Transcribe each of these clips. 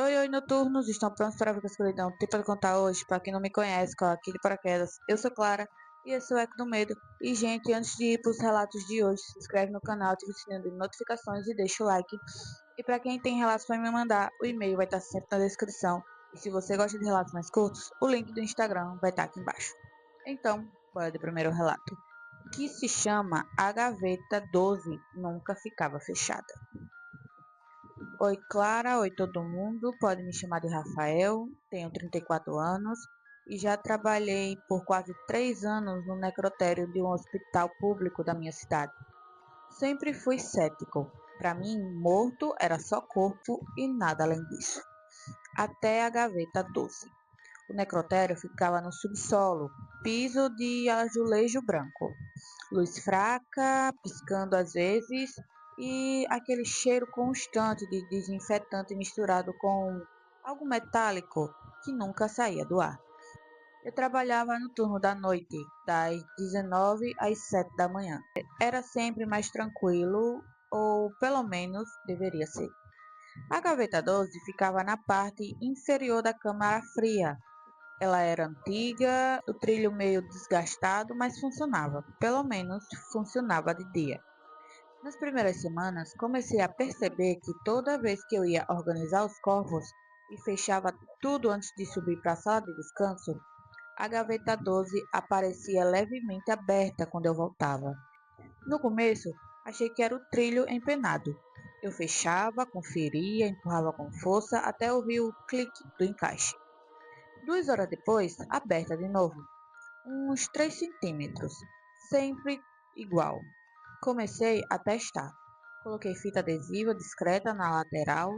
Oi, oi, noturnos, estão prontos para ver a escuridão? Tem para contar hoje, para quem não me conhece, com aqui de paraquedas. Eu sou Clara e esse é o Eco do Medo. E, gente, antes de ir para os relatos de hoje, se inscreve no canal, ativa o sininho de notificações e deixa o like. E para quem tem relatos para me mandar, o e-mail vai estar sempre na descrição. E se você gosta de relatos mais curtos, o link do Instagram vai estar aqui embaixo. Então, bora do primeiro relato, que se chama A Gaveta 12 Nunca Ficava Fechada. Oi, Clara. Oi, todo mundo. Pode me chamar de Rafael. Tenho 34 anos e já trabalhei por quase 3 anos no necrotério de um hospital público da minha cidade. Sempre fui cético. Para mim, morto era só corpo e nada além disso. Até a gaveta 12. O necrotério ficava no subsolo, piso de azulejo branco, luz fraca, piscando às vezes, e aquele cheiro constante de desinfetante misturado com algo metálico que nunca saía do ar. Eu trabalhava no turno da noite, das 19 às 7 da manhã. Era sempre mais tranquilo, ou pelo menos deveria ser. A gaveta 12 ficava na parte inferior da câmara fria. Ela era antiga, o trilho meio desgastado, mas funcionava. Pelo menos funcionava de dia. Nas primeiras semanas, comecei a perceber que toda vez que eu ia organizar os corpos e fechava tudo antes de subir para a sala de descanso, a gaveta 12 aparecia levemente aberta quando eu voltava. No começo, achei que era o trilho empenado. Eu fechava, conferia, empurrava com força até ouvir o clique do encaixe. 2 horas depois, aberta de novo, uns 3 centímetros, sempre igual. Comecei a testar. Coloquei fita adesiva discreta na lateral.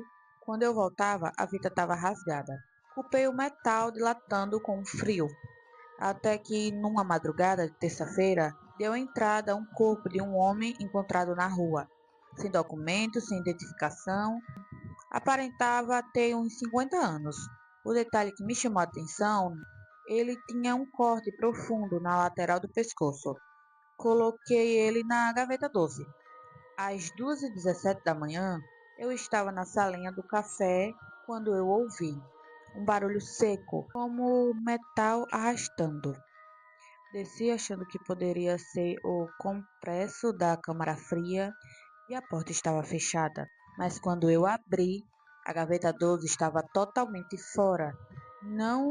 Quando eu voltava, a fita estava rasgada. Culpei o metal dilatando com frio. Até que, numa madrugada de terça-feira, deu entrada um corpo de um homem encontrado na rua. Sem documentos, sem identificação, aparentava ter uns 50 anos. O detalhe que me chamou a atenção, ele tinha um corte profundo na lateral do pescoço. Coloquei ele na gaveta 12. Às 2h17 da manhã, eu estava na salinha do café quando eu ouvi um barulho seco, como metal arrastando. Desci achando que poderia ser o compresso da câmara fria e a porta estava fechada. Mas quando eu abri, a gaveta 12 estava totalmente fora, não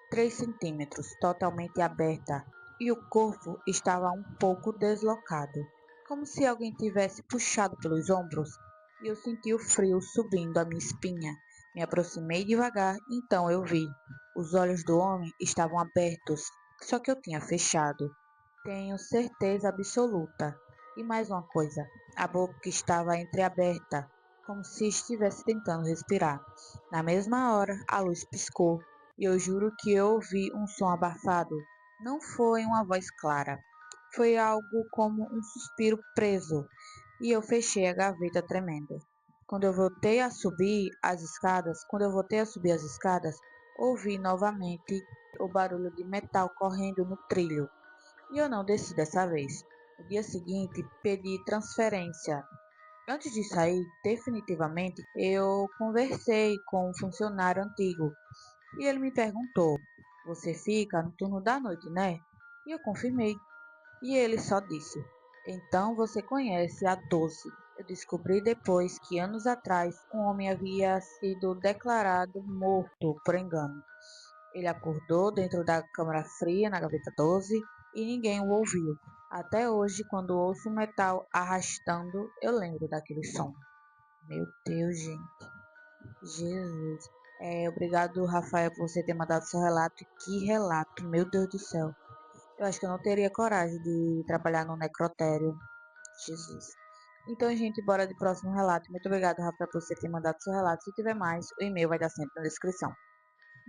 3 centímetros, totalmente aberta, e o corpo estava um pouco deslocado, como se alguém tivesse puxado pelos ombros, e eu senti o frio subindo a minha espinha. Me aproximei devagar, então eu vi. Os olhos do homem estavam abertos, só que eu tinha fechado. Tenho certeza absoluta. E mais uma coisa, a boca estava entreaberta, como se estivesse tentando respirar. Na mesma hora, a luz piscou, e eu juro que eu ouvi um som abafado. Não foi uma voz clara. Foi algo como um suspiro preso, e eu fechei a gaveta tremendo. Quando eu voltei a subir as escadas, ouvi novamente o barulho de metal correndo no trilho. E eu não desci dessa vez. No dia seguinte, pedi transferência. Antes de sair, definitivamente, eu conversei com um funcionário antigo e ele me perguntou: Você fica no turno da noite, né? E eu confirmei. E ele só disse: Então você conhece a 12. Eu descobri depois que anos atrás um homem havia sido declarado morto por engano. Ele acordou dentro da câmara fria, na gaveta 12, e ninguém o ouviu. Até hoje, quando ouço o metal arrastando, eu lembro daquele som. Meu Deus, gente. Jesus. Obrigado, Rafael, por você ter mandado seu relato. Que relato, meu Deus do céu. Eu acho que eu não teria coragem de trabalhar no necrotério. Jesus. Então, gente, bora de próximo relato. Muito obrigado, Rafael, por você ter mandado seu relato. Se tiver mais, o e-mail vai estar sempre na descrição.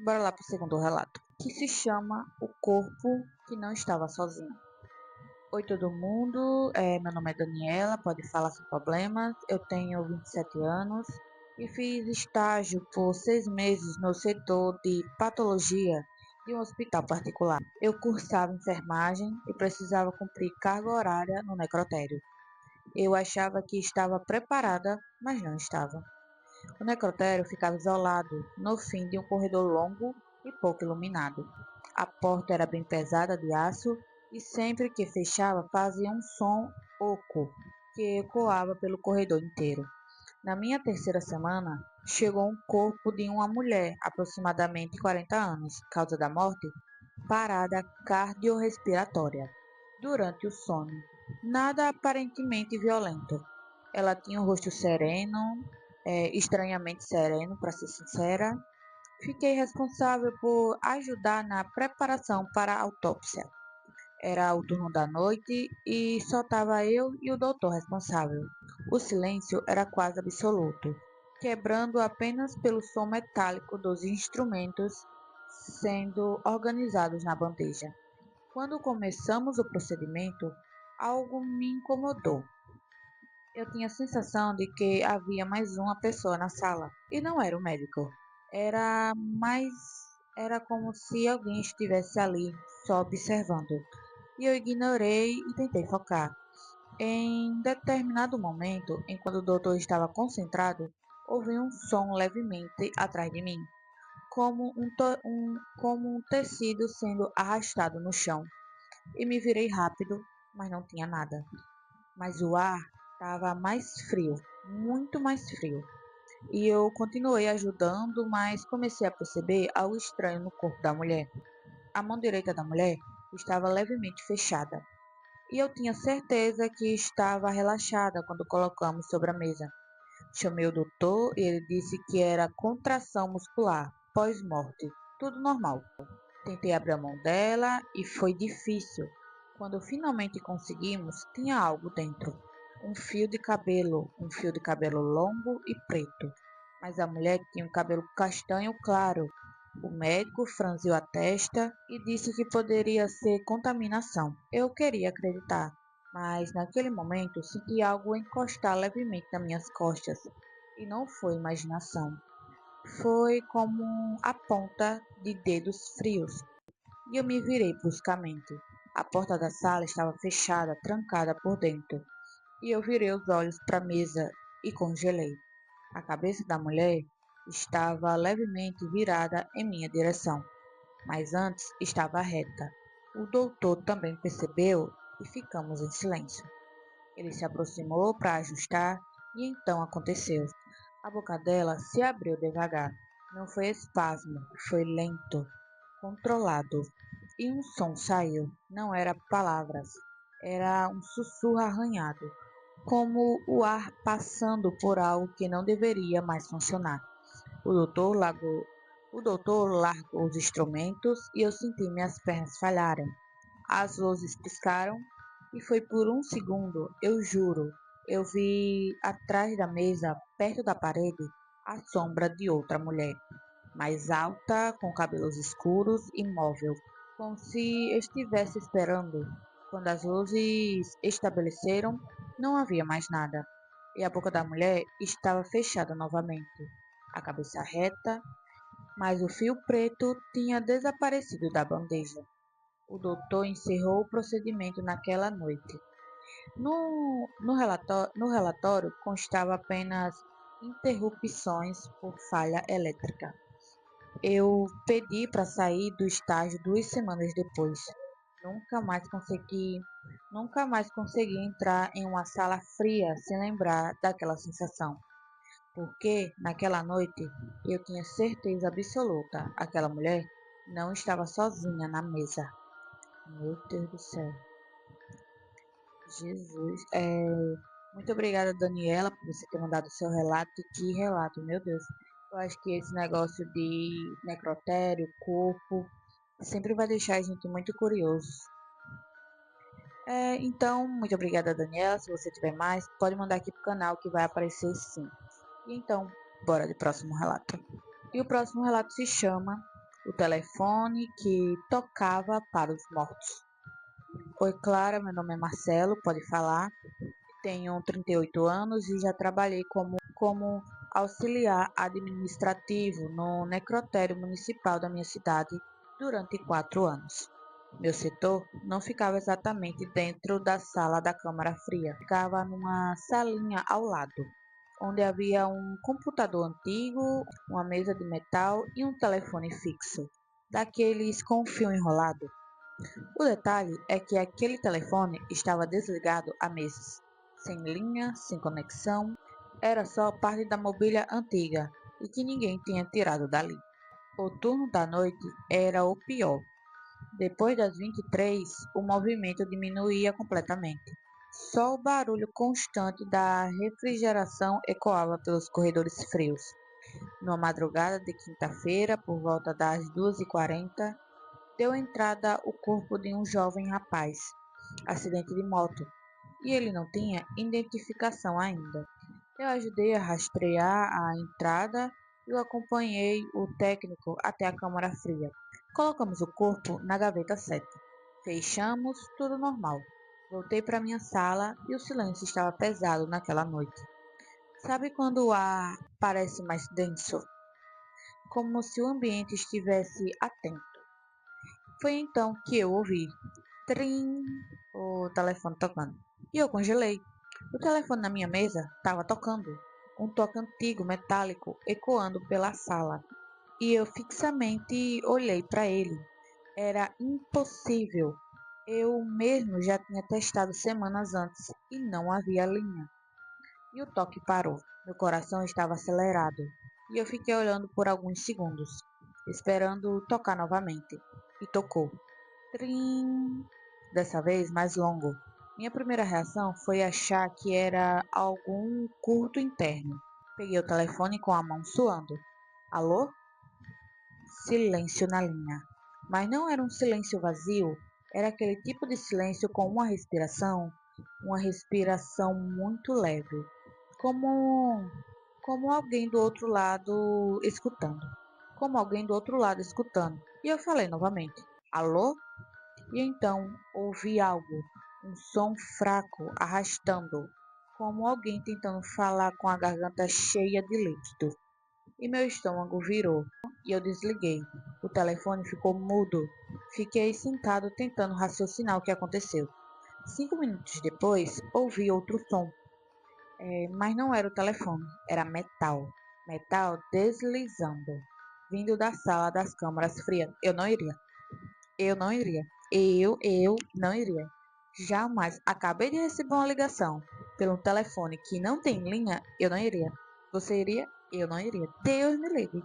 Bora lá pro segundo relato, que se chama O Corpo que Não Estava Sozinho. Oi, todo mundo. Meu nome é Daniela, pode falar sem problemas. Eu tenho 27 anos e fiz estágio por 6 meses no setor de patologia de um hospital particular. Eu cursava enfermagem e precisava cumprir carga horária no necrotério. Eu achava que estava preparada, mas não estava. O necrotério ficava isolado, no fim de um corredor longo e pouco iluminado. A porta era bem pesada de aço e sempre que fechava fazia um som oco que ecoava pelo corredor inteiro. Na minha terceira semana, chegou um corpo de uma mulher, aproximadamente 40 anos, causa da morte, parada cardiorrespiratória, durante o sono. Nada aparentemente violento. Ela tinha um rosto sereno, estranhamente sereno, para ser sincera. Fiquei responsável por ajudar na preparação para a autópsia. Era o turno da noite e só estava eu e o doutor responsável. O silêncio era quase absoluto, quebrando apenas pelo som metálico dos instrumentos sendo organizados na bandeja. Quando começamos o procedimento, algo me incomodou. Eu tinha a sensação de que havia mais uma pessoa na sala, e não era o médico. Era mais era como se alguém estivesse ali, só observando. E eu ignorei e tentei focar. Em determinado momento, enquanto o doutor estava concentrado, ouvi um som levemente atrás de mim, como um tecido sendo arrastado no chão. E me virei rápido, mas não tinha nada. Mas o ar estava mais frio, muito mais frio. E eu continuei ajudando, mas comecei a perceber algo estranho no corpo da mulher. A mão direita da mulher estava levemente fechada, e eu tinha certeza que estava relaxada quando colocamos sobre a mesa. Chamei o doutor e ele disse que era contração muscular, pós-morte, tudo normal. Tentei abrir a mão dela e foi difícil. Quando finalmente conseguimos, tinha algo dentro. Um fio de cabelo longo e preto. Mas a mulher tinha um cabelo castanho claro. O médico franziu a testa e disse que poderia ser contaminação. Eu queria acreditar, mas naquele momento senti algo encostar levemente nas minhas costas. E não foi imaginação. Foi como a ponta de dedos frios e eu me virei bruscamente. A porta da sala estava fechada, trancada por dentro, e eu virei os olhos para a mesa e congelei. A cabeça da mulher estava levemente virada em minha direção, mas antes estava reta. O doutor também percebeu e ficamos em silêncio. Ele se aproximou para ajustar e então aconteceu. A boca dela se abriu devagar. Não foi espasmo, foi lento, controlado. E um som saiu. Não era palavras, era um sussurro arranhado, como o ar passando por algo que não deveria mais funcionar. O doutor largou, o doutor largou os instrumentos e eu senti minhas pernas falharem. As luzes piscaram e foi por um segundo, eu juro, eu vi atrás da mesa, perto da parede, a sombra de outra mulher, mais alta, com cabelos escuros, imóvel, como se estivesse esperando. Quando as luzes estabeleceram, não havia mais nada, e a boca da mulher estava fechada novamente, a cabeça reta, mas o fio preto tinha desaparecido da bandeja. O doutor encerrou o procedimento naquela noite. No relatório constava apenas interrupções por falha elétrica. Eu pedi para sair do estágio 2 semanas depois. Nunca mais consegui, nunca mais consegui entrar em uma sala fria sem lembrar daquela sensação. Porque naquela noite eu tinha certeza absoluta, aquela mulher não estava sozinha na mesa. Meu Deus do céu. Jesus. Muito obrigada, Daniela, por você ter mandado o seu relato. E que relato, meu Deus. Eu acho que esse negócio de necrotério, corpo, sempre vai deixar a gente muito curioso. Então, muito obrigada, Daniela. Se você tiver mais, pode mandar aqui pro canal que vai aparecer sim. E então, bora de próximo relato. E o próximo relato se chama O Telefone que Tocava para os Mortos. Oi, Clara, meu nome é Marcelo, pode falar. Tenho 38 anos e já trabalhei como auxiliar administrativo no necrotério municipal da minha cidade durante 4 anos. Meu setor não ficava exatamente dentro da sala da câmara fria, ficava numa salinha ao lado. onde havia um computador antigo, uma mesa de metal e um telefone fixo, daqueles com fio enrolado. O detalhe é que aquele telefone estava desligado há meses, sem linha, sem conexão, era só parte da mobília antiga e que ninguém tinha tirado dali. O turno da noite era o pior. Depois das 23, o movimento diminuía completamente. Só o barulho constante da refrigeração ecoava pelos corredores frios. Numa madrugada de quinta-feira, por volta das 2h40, deu entrada o corpo de um jovem rapaz, acidente de moto, e ele não tinha identificação ainda. Eu ajudei a rastrear a entrada e eu acompanhei o técnico até a câmara fria. Colocamos o corpo na gaveta 7. Fechamos, tudo normal. Voltei para minha sala e o silêncio estava pesado naquela noite. Sabe quando o ar parece mais denso? Como se o ambiente estivesse atento. Foi então que eu ouvi trim, o telefone tocando. E eu congelei. O telefone na minha mesa estava tocando. Um toque antigo, metálico, ecoando pela sala. E eu fixamente olhei para ele. Era impossível. Eu mesmo já tinha testado semanas antes e não havia linha. E o toque parou. Meu coração estava acelerado. E eu fiquei olhando por alguns segundos, esperando tocar novamente. E tocou. Trim! Dessa vez mais longo. Minha primeira reação foi achar que era algum curto interno. Peguei o telefone com a mão suando. Alô? Silêncio na linha. Mas não era um silêncio vazio, era aquele tipo de silêncio com uma respiração muito leve, como como alguém do outro lado escutando. Como alguém do outro lado escutando. E eu falei novamente: Alô? E então ouvi algo, um som fraco arrastando, como alguém tentando falar com a garganta cheia de líquido. E meu estômago virou e eu desliguei. O telefone ficou mudo. Fiquei sentado tentando raciocinar o que aconteceu. 5 minutos depois, ouvi outro som, mas não era o telefone, era metal. Metal deslizando, vindo da sala das câmaras frias. Eu não iria. Eu não iria. Eu não iria. Jamais. Acabei de receber uma ligação pelo telefone que não tem linha. Eu não iria. Você iria? Eu não iria. Deus me livre.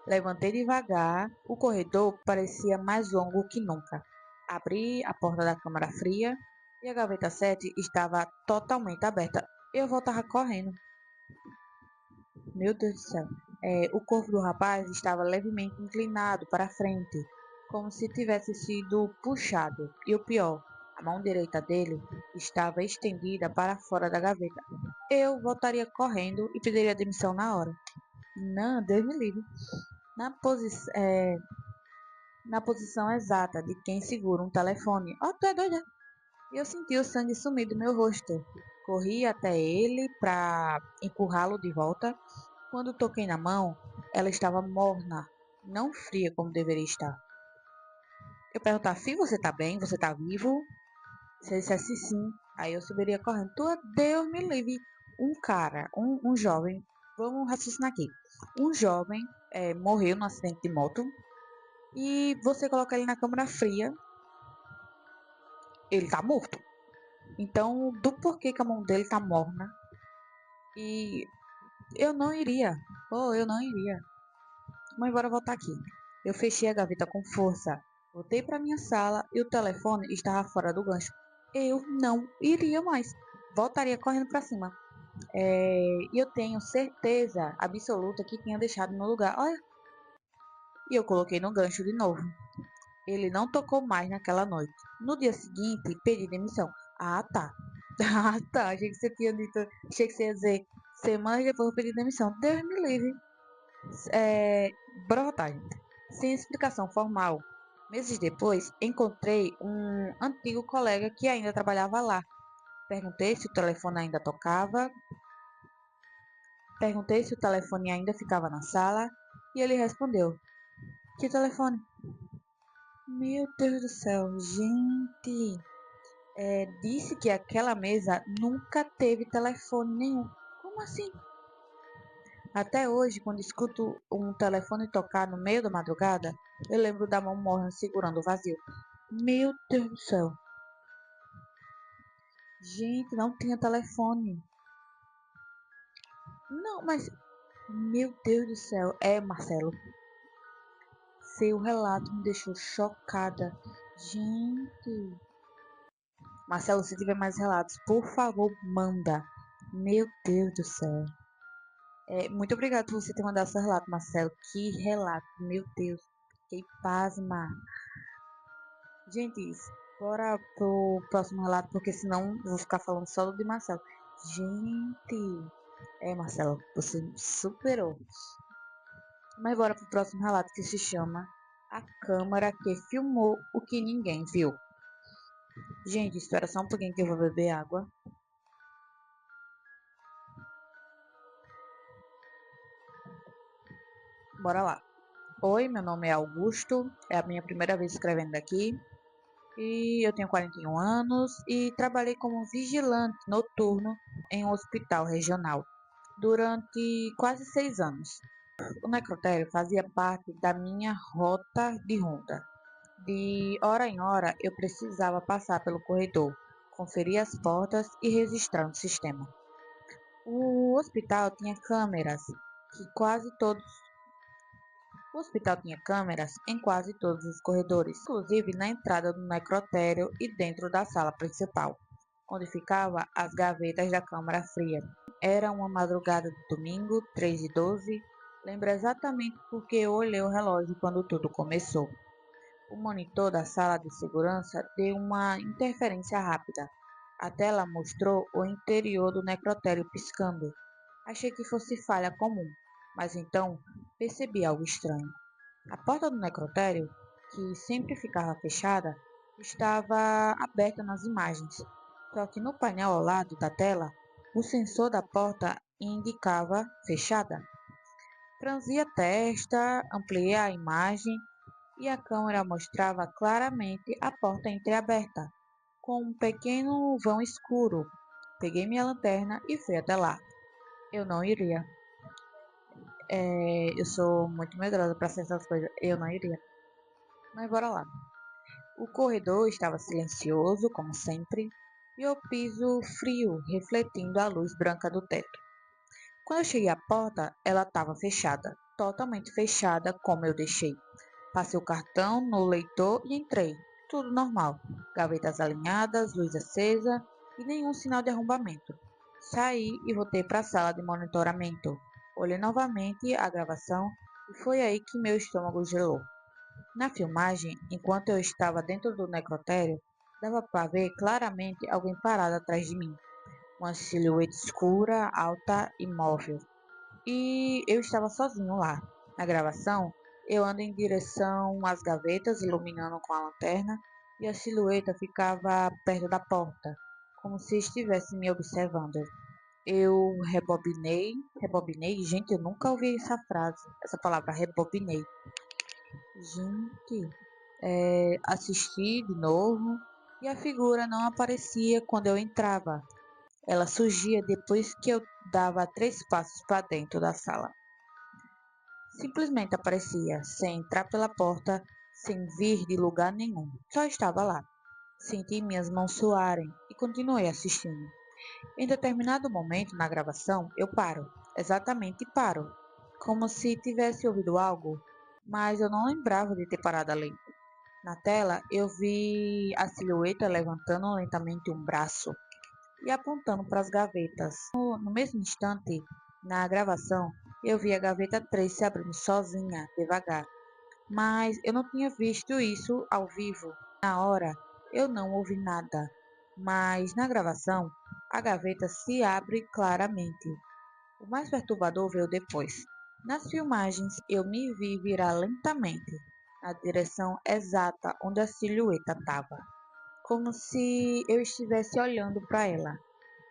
Levantei devagar. O corredor parecia mais longo que nunca. Abri a porta da câmara fria e a gaveta 7 estava totalmente aberta. Eu voltava correndo. Meu Deus do céu. O corpo do rapaz estava levemente inclinado para frente, como se tivesse sido puxado. E o pior, a mão direita dele estava estendida para fora da gaveta. Eu voltaria correndo e pediria demissão na hora. Não, Deus me livre. Na, posi na posição exata de quem segura um telefone. Oh, tu é doida? E eu senti o sangue sumir do meu rosto. Corri até ele para empurrá-lo de volta. Quando toquei na mão, ela estava morna, não fria como deveria estar. Eu perguntava: Fih, você tá bem? Você tá vivo? Se ele dissesse sim, aí eu subiria correndo. Deus me livre. Um cara, um jovem, vamos raciocinar aqui. Um jovem morreu num acidente de moto e você coloca ele na câmara fria, ele tá morto. Então, do porquê que a mão dele tá morna e eu não iria. Oh, eu não iria. Mas bora voltar aqui. Eu fechei a gaveta com força, voltei para minha sala e o telefone estava fora do gancho. Eu não iria mais. Voltaria correndo para cima. E eu tenho certeza absoluta que tinha deixado no lugar. Olha, e eu coloquei no gancho de novo. Ele não tocou mais naquela noite. No dia seguinte, pedi demissão. Ah, tá. Ah, tá. Achei que você tinha dito. Achei que você ia dizer. Semanas depois eu pedi demissão. Deus me livre. É, bora voltar, gente. Sem explicação formal. Meses depois, encontrei um antigo colega que ainda trabalhava lá. Perguntei se o telefone ainda tocava, perguntei se o telefone ainda ficava na sala e ele respondeu: Que telefone? Meu Deus do céu, gente! Disse que aquela mesa nunca teve telefone nenhum. Como assim? Até hoje, quando escuto um telefone tocar no meio da madrugada, eu lembro da mão morna segurando o vazio. Meu Deus do céu. Gente, não tinha telefone. Não, mas... Meu Deus do céu. É, Marcelo. Seu relato me deixou chocada. Gente. Marcelo, se tiver mais relatos, por favor, manda. Meu Deus do céu. Muito obrigado por você ter mandado seu relato, Marcelo. Que relato, meu Deus. Fiquei pasma. Gente, bora pro próximo relato, porque senão eu vou ficar falando só do de Marcelo. Gente, Marcelo, você superou. Mas bora pro próximo relato, que se chama A Câmara que Filmou o que Ninguém Viu. Gente, espera só um pouquinho que eu vou beber água. Bora lá. Oi, meu nome é Augusto, é a minha primeira vez escrevendo aqui. E eu tenho 41 anos e trabalhei como vigilante noturno em um hospital regional durante quase 6 anos. O necrotério fazia parte da minha rota de ronda. De hora em hora eu precisava passar pelo corredor, conferir as portas e registrar no sistema. O hospital tinha câmeras que quase todos O hospital tinha câmeras em quase todos os corredores, inclusive na entrada do necrotério e dentro da sala principal, onde ficavam as gavetas da câmara fria. Era uma madrugada de domingo, 3h12. Lembro exatamente porque eu olhei o relógio quando tudo começou. O monitor da sala de segurança deu uma interferência rápida. A tela mostrou o interior do necrotério piscando. Achei que fosse falha comum, mas então percebi algo estranho. A porta do necrotério, que sempre ficava fechada, estava aberta nas imagens. Só que no painel ao lado da tela, o sensor da porta indicava fechada. Franzi a testa, ampliei a imagem e a câmera mostrava claramente a porta entreaberta, com um pequeno vão escuro. Peguei minha lanterna e fui até lá. Eu não iria. Eu sou muito medrosa para essas coisas. Eu não iria. Mas bora lá. O corredor estava silencioso, como sempre, e o piso frio, refletindo a luz branca do teto. Quando eu cheguei à porta, ela estava fechada, totalmente fechada, como eu deixei. Passei o cartão no leitor e entrei. Tudo normal. Gavetas alinhadas, luz acesa e nenhum sinal de arrombamento. Saí e voltei para a sala de monitoramento. Olhei novamente a gravação e foi aí que meu estômago gelou. Na filmagem, enquanto eu estava dentro do necrotério, dava para ver claramente alguém parado atrás de mim. Uma silhueta escura, alta, imóvel. E eu estava sozinho lá. Na gravação, eu ando em direção às gavetas, iluminando com a lanterna, e a silhueta ficava perto da porta, como se estivesse me observando. Eu rebobinei, gente, eu nunca ouvi essa frase, essa palavra, rebobinei. Gente, assisti de novo e a figura não aparecia quando eu entrava. Ela surgia depois que eu dava 3 passos para dentro da sala. Simplesmente aparecia, sem entrar pela porta, sem vir de lugar nenhum. Só estava lá. Senti minhas mãos suarem e continuei assistindo. Em determinado momento na gravação, eu paro. Exatamente paro. Como se tivesse ouvido algo, mas eu não lembrava de ter parado ali. Na tela, eu vi a silhueta levantando lentamente um braço e apontando para as gavetas. No mesmo instante, na gravação, eu vi a gaveta 3 se abrindo sozinha, devagar. Mas eu não tinha visto isso ao vivo. Na hora, eu não ouvi nada. Mas na gravação, a gaveta se abre claramente. O mais perturbador veio depois. Nas filmagens, eu me vi virar lentamente, na direção exata onde a silhueta estava, como se eu estivesse olhando para ela.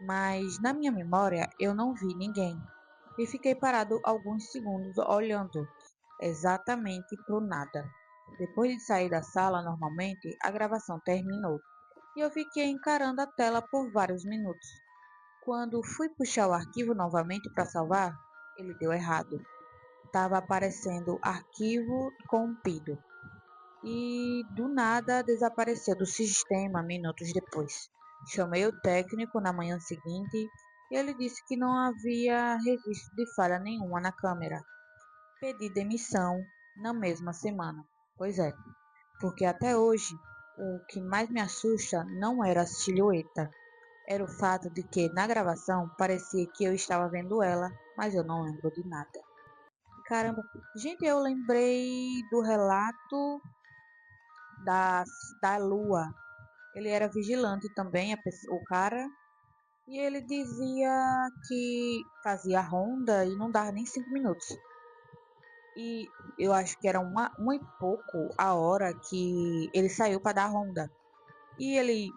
Mas na minha memória, eu não vi ninguém. E fiquei parado alguns segundos olhando exatamente para o nada. Depois de sair da sala normalmente, a gravação terminou e eu fiquei encarando a tela por vários minutos. Quando fui puxar o arquivo novamente para salvar, Ele deu errado. Estava aparecendo arquivo corrompido. E do nada desapareceu do sistema minutos depois. Chamei o técnico na manhã seguinte e ele disse que não havia registro de falha nenhuma na câmera. Pedi demissão na mesma semana. Pois é, porque até hoje o que mais me assusta não era a silhueta, era o fato de que na gravação parecia que eu estava vendo ela, mas eu não lembro de nada. Caramba, gente, eu lembrei do relato da, da Lua. Ele era vigilante também, o cara, e ele dizia que fazia ronda e não dava nem 5 minutos. E eu acho que era uma e pouco a hora que ele saiu para dar ronda. E ele,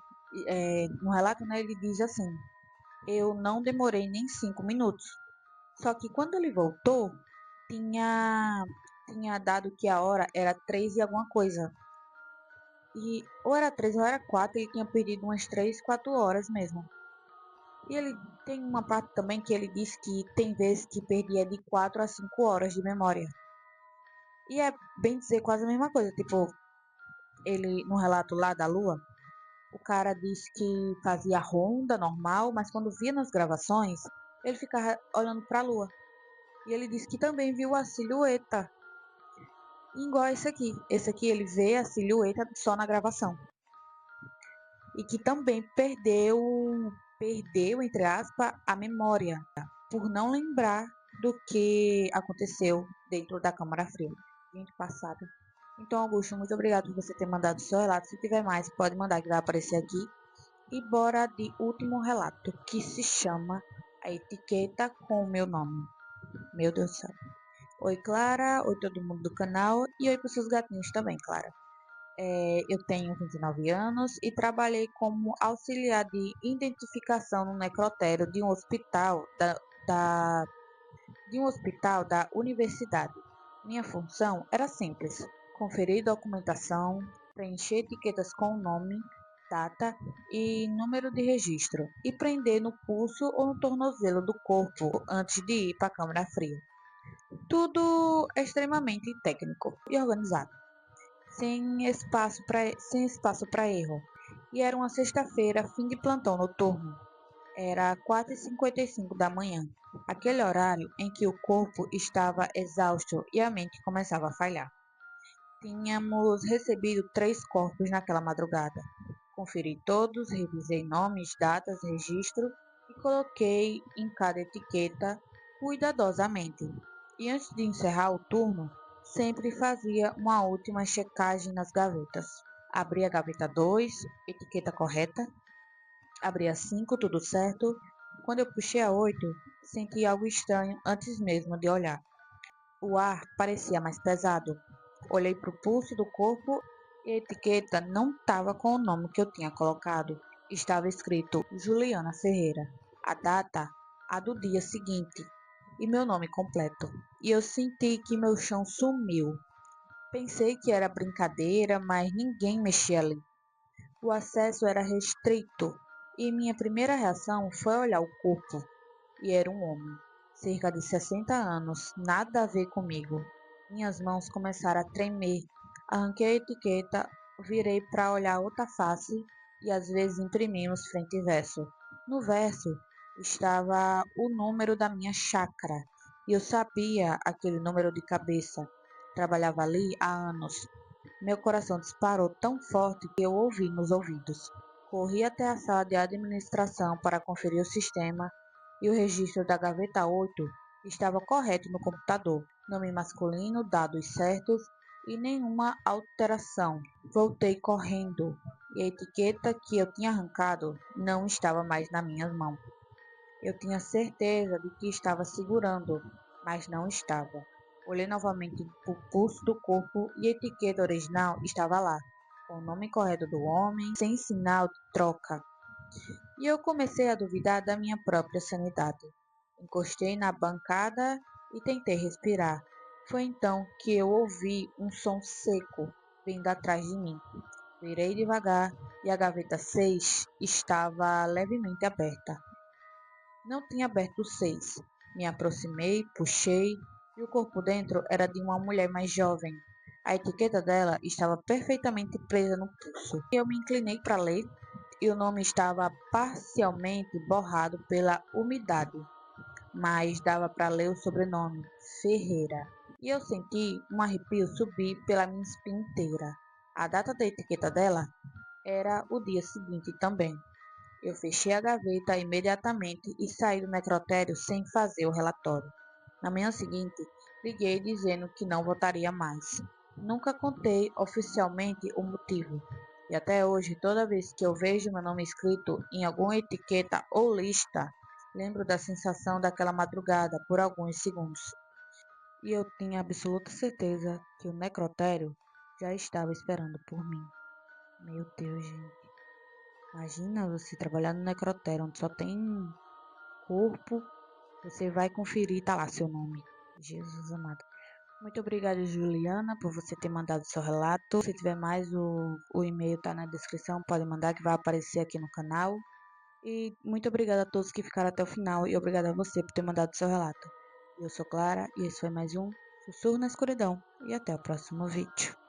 no relato, né, ele diz assim: eu não demorei nem 5 minutos. Só que quando ele voltou, tinha, tinha dado que a hora era 3 e alguma coisa. E ou era 3 ou era 4, ele tinha perdido umas 3, 4 horas mesmo. E ele tem uma parte também que ele diz que tem vezes que perdia de 4 a 5 horas de memória. E é bem dizer quase a mesma coisa. Tipo, ele no relato lá da Lua, o cara disse que fazia ronda normal, mas quando via nas gravações, ele ficava olhando para a Lua. E ele disse que também viu a silhueta, igual esse aqui. Esse aqui ele vê a silhueta só na gravação. E que também perdeu, entre aspas, a memória, por não lembrar do que aconteceu dentro da Câmara Fria. Gente passada. Então, Augusto, muito obrigado por você ter mandado seu relato. Se tiver mais, pode mandar que vai aparecer aqui. E bora de último relato, que se chama A Etiqueta com o Meu Nome. Meu Deus do céu. Oi, Clara. Oi, todo mundo do canal. E oi para os seus gatinhos também, Clara. Eu tenho 29 anos e trabalhei como auxiliar de identificação no necrotério de um hospital da, de um hospital da universidade. Minha função era simples: conferir documentação, preencher etiquetas com nome, data e número de registro e prender no pulso ou no tornozelo do corpo antes de ir para a câmara fria. Tudo extremamente técnico e organizado, sem espaço para erro. E era uma sexta-feira, fim de plantão noturno. Era 4h55 da manhã, aquele horário em que o corpo estava exausto e a mente começava a falhar. Tínhamos recebido 3 corpos naquela madrugada. Conferi todos, revisei nomes, datas, registro e coloquei em cada etiqueta cuidadosamente. E antes de encerrar o turno, sempre fazia uma última checagem nas gavetas. Abri a gaveta 2, etiqueta correta. Abri a 5, tudo certo. Quando eu puxei a 8, senti algo estranho antes mesmo de olhar. O ar parecia mais pesado. Olhei para o pulso do corpo e a etiqueta não estava com o nome que eu tinha colocado. Estava escrito Juliana Ferreira. A data, a do dia seguinte, e meu nome completo. E eu senti que meu chão sumiu. Pensei que era brincadeira, mas ninguém mexia ali. O acesso era restrito e minha primeira reação foi olhar o corpo. E era um homem, cerca de 60 anos, nada a ver comigo. Minhas mãos começaram a tremer. Arranquei a etiqueta, virei para olhar outra face e às vezes imprimimos frente e verso. No verso estava o número da minha chácara e eu sabia aquele número de cabeça. Trabalhava ali há anos. Meu coração disparou tão forte que eu ouvi nos ouvidos. Corri até a sala de administração para conferir o sistema e o registro da gaveta 8 estava correto no computador. Nome masculino, dados certos e nenhuma alteração. Voltei correndo e a etiqueta que eu tinha arrancado não estava mais nas minhas mãos. Eu tinha certeza de que estava segurando, mas não estava. Olhei novamente para o pulso do corpo e a etiqueta original estava lá, com o nome correto do homem, sem sinal de troca. E eu comecei a duvidar da minha própria sanidade. Encostei na bancada e tentei respirar. Foi então que eu ouvi um som seco vindo atrás de mim. Virei devagar e a gaveta 6 estava levemente aberta. Não tinha aberto o 6, Me aproximei, puxei, e o corpo dentro era de uma mulher mais jovem. A etiqueta dela estava perfeitamente presa no pulso. Eu me inclinei para ler e o nome estava parcialmente borrado pela umidade, mas dava para ler o sobrenome, Ferreira. E eu senti um arrepio subir pela minha espinha inteira. A data da etiqueta dela era o dia seguinte também. Eu fechei a gaveta imediatamente e saí do necrotério sem fazer o relatório. Na manhã seguinte, liguei dizendo que não votaria mais. Nunca contei oficialmente o motivo. E até hoje, toda vez que eu vejo meu nome escrito em alguma etiqueta ou lista, lembro da sensação daquela madrugada por alguns segundos. E eu tinha absoluta certeza que o necrotério já estava esperando por mim. Meu Deus, gente. Imagina você trabalhar no necrotério, onde só tem corpo. Você vai conferir, tá lá seu nome. Jesus amado. Muito obrigada, Juliana, por você ter mandado seu relato. Se tiver mais, o e-mail tá na descrição, pode mandar que vai aparecer aqui no canal. E muito obrigada a todos que ficaram até o final e obrigada a você por ter mandado seu relato. Eu sou Clara e esse foi mais um Sussurro na Escuridão. E até o próximo vídeo.